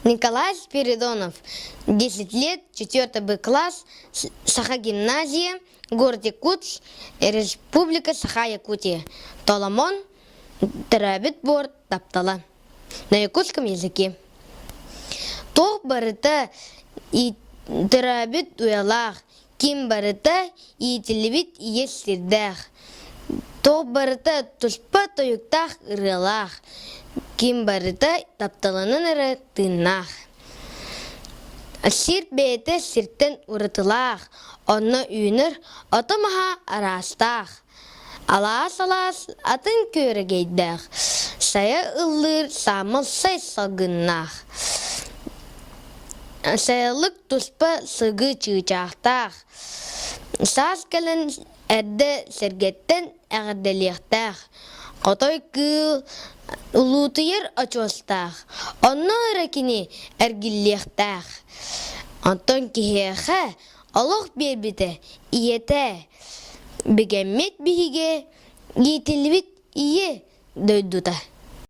Николай Спиридонов, 10 лет, 4 Б класс, Саха-гимназия, город Якутск, Республика Саха-Якутия. Толомон, терабит борт, таптала. На якутском языке. Тох барыта и терабит уялах, ким барыта и телевит естирдах. Тох барыта туспа тоюктах рылах. Ким барыта тапталанын ыры тыннах. Сир бейте сирттен урытылах, онно үйнір отымаха арастах. Алаас атын көрігейдах, сая ылыр самыл сай сагыннах. Саялык туспа сыгы чыгачақтах. Саас кәлін әрді сергеттен әғірделектах. Qotoy kıl ulutuyur açostaq. Onno rakini ergillektaq. Anton kihehe Allah berbite iyete. Begemmet bihige yitilbit iye döydüta.